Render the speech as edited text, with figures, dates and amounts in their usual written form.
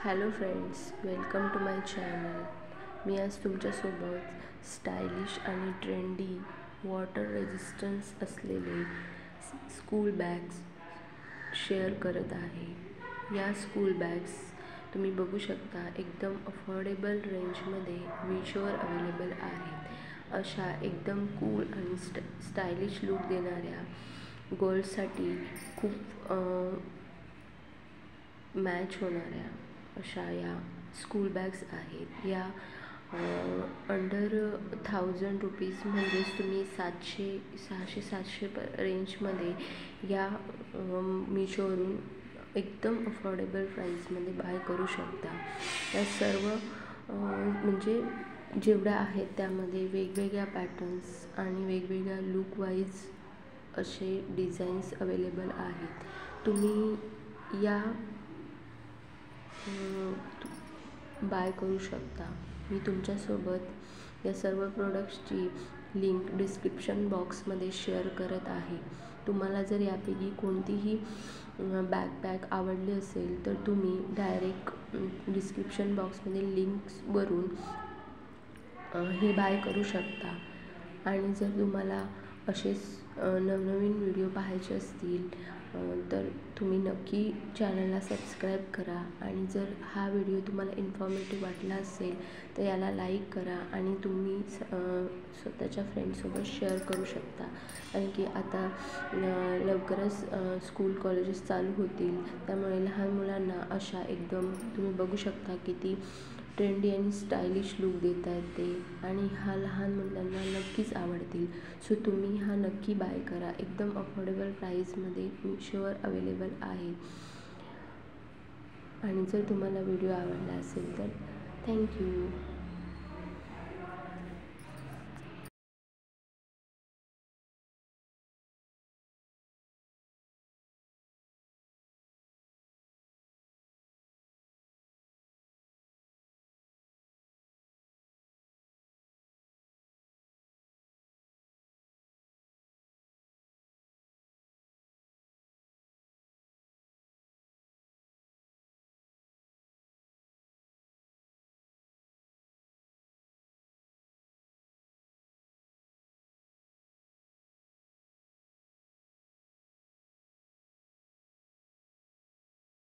Hello friends, welcome to my channel. मी आज तुमच्यासोबत स्टायलिश आणि ट्रेंडी वॉटर रेजिस्टन्स असलेले स्कूल बॅग्स शेअर करत आहे. या स्कूल बॅग्स तुम्ही बघू शकता, एकदम अफोर्डेबल रेंजमध्ये मीशोवर अवेलेबल आहेत. अशा एकदम कूल आणि स्टायलिश लुक देणाऱ्या गर्ल्ससाठी खूप मॅच होणाऱ्या अशा या स्कूल बॅग्स आहेत. या अंडर 1000 रुपीज म्हणजेच तुम्ही 600-700 रेंजमध्ये या मीशोवरून एकदम अफोर्डेबल प्राईसमध्ये बाय करू शकता. या सर्व म्हणजे जेवढ्या आहेत त्यामध्ये वेगवेगळ्या पॅटर्न्स आणि वेगवेगळ्या लुकवाईज असे डिझाईन्स अवेलेबल आहेत. तुम्ही या बाय करू शकता. मी तुमच्यासोबत या सर्व प्रोडक्ट्सची लिंक डिस्क्रिप्शन बॉक्समध्ये शेअर करत आहे. तुम्हाला जर यापैकी कोणतीही बॅकपॅक आवडली असेल तर तुम्ही डायरेक्ट डिस्क्रिप्शन बॉक्समधील लिंक्सवरून हे बाय करू शकता. आणि जर तुम्हाला असेच नवनवीन व्हिडिओ पाहायचे असतील तर तुम्ही नक्की चॅनलला सबस्क्राईब करा. आणि जर हा व्हिडिओ तुम्हाला इन्फॉर्मेटिव्ह वाटला असेल तर याला लाईक करा आणि तुम्ही स्वतःच्या फ्रेंड्ससोबत शेअर करू शकता. कारण की आता लवकरच स्कूल कॉलेजेस चालू होतील, त्यामुळे लहान मुलांना अशा एकदम तुम्ही बघू शकता किती ट्रेंडी आणि स्टायलिश लुक देत आहेत ते, आणि हा लहान मुलांना नक्कीच आवडतील. सो तुम्ही हा नक्की बाय करा. एकदम अफोर्डेबल प्राईसमध्ये मीशोवर अवेलेबल आहे. आणि जर तुम्हाला व्हिडिओ आवडला असेल तर थँक्यू.